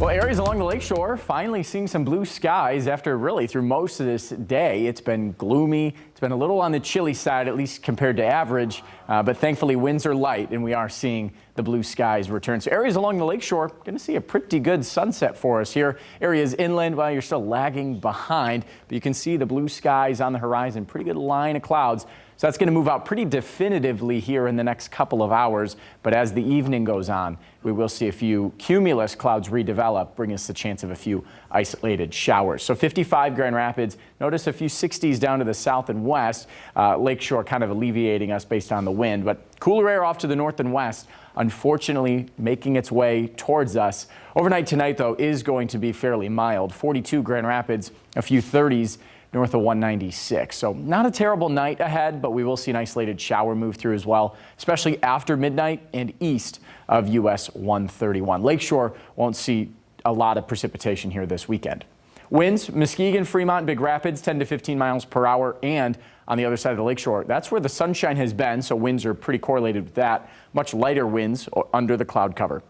Well, areas along the lakeshore finally seeing some blue skies after really through most of this day. It's been gloomy. It's been a little on the chilly side, at least compared to average, but thankfully winds are light and we are seeing the blue skies return. So areas along the lakeshore going to see a pretty good sunset for us here. Areas inland, well, you're still lagging behind, but you can see the blue skies on the horizon. Pretty good line of clouds. So that's going to move out pretty definitively here in the next couple of hours. But as the evening goes on, we will see a few cumulus clouds redevelop, bringing us the chance of a few isolated showers. So 55 Grand Rapids. Notice a few 60s down to the south and west. Lakeshore kind of alleviating us based on the wind. But cooler air off to the north and west, unfortunately making its way towards us. Overnight tonight, though, is going to be fairly mild. 42 Grand Rapids, a few 30s. North of 196. So not a terrible night ahead, but we will see an isolated shower move through as well, especially after midnight and east of US 131. Lakeshore won't see a lot of precipitation here this weekend. Winds, Muskegon, Fremont, Big Rapids, 10 to 15 miles per hour. And on the other side of the lakeshore, that's where the sunshine has been. So winds are pretty correlated with that. Much lighter winds under the cloud cover.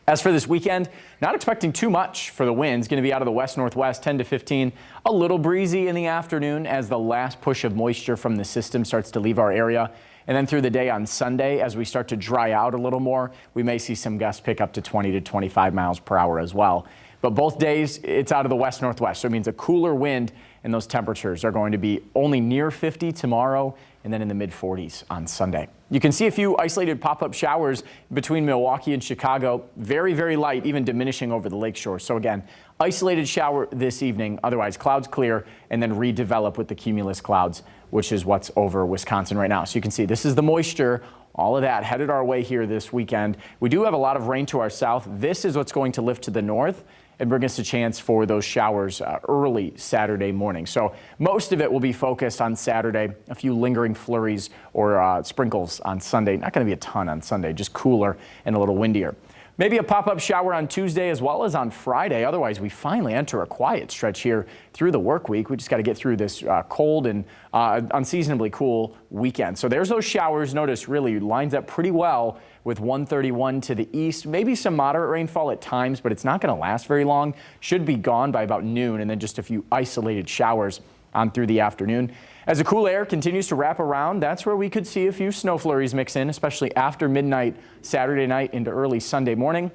As for this weekend, not expecting too much for the winds. Going to be out of the west-northwest, 10 to 15. A little breezy in the afternoon as the last push of moisture from the system starts to leave our area. And then through the day on Sunday, as we start to dry out a little more, we may see some gusts pick up to 20 to 25 miles per hour as well. But both days, it's out of the west-northwest, so it means a cooler wind, and those temperatures are going to be only near 50 tomorrow and then in the mid-40s on Sunday. You can see a few isolated pop-up showers between Milwaukee and Chicago. Very, very light, even diminishing over the lakeshore. So again, isolated shower this evening, otherwise clouds clear and then redevelop with the cumulus clouds, which is what's over Wisconsin right now. So you can see this is the moisture. All of that headed our way here this weekend. We do have a lot of rain to our south. This is what's going to lift to the north and bring us a chance for those showers early Saturday morning. So most of it will be focused on Saturday, a few lingering flurries or sprinkles on Sunday. Not going to be a ton on Sunday, just cooler and a little windier. Maybe a pop-up shower on Tuesday as well as on Friday. Otherwise, we finally enter a quiet stretch here through the work week. We just got to get through this cold and unseasonably cool weekend. So there's those showers. Notice really lines up pretty well with 131 to the east. Maybe some moderate rainfall at times, but it's not going to last very long. Should be gone by about noon, and then just a few isolated showers on through the afternoon. As the cool air continues to wrap around, that's where we could see a few snow flurries mix in, especially after midnight Saturday night into early Sunday morning.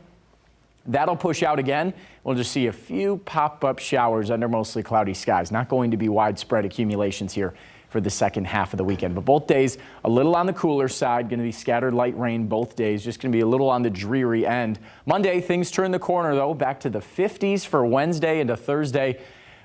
That'll push out again. We'll just see a few pop-up showers under mostly cloudy skies. Not going to be widespread accumulations here for the second half of the weekend. But both days, a little on the cooler side, going to be scattered light rain both days, just going to be a little on the dreary end. Monday, things turn the corner, though, back to the 50s for Wednesday into Thursday.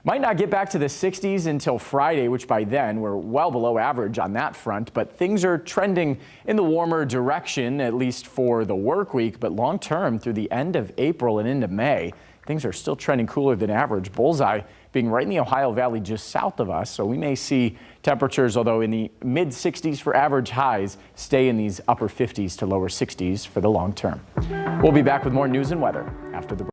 Might not get back to the 60s until Friday, which by then we're well below average on that front, but things are trending in the warmer direction, at least for the work week. But long term, through the end of April and into May, things are still trending cooler than average. Bullseye being right in the Ohio Valley just south of us. So we may see temperatures, although in the mid 60s for average highs, stay in these upper 50s to lower 60s for the long term. We'll be back with more news and weather after the break.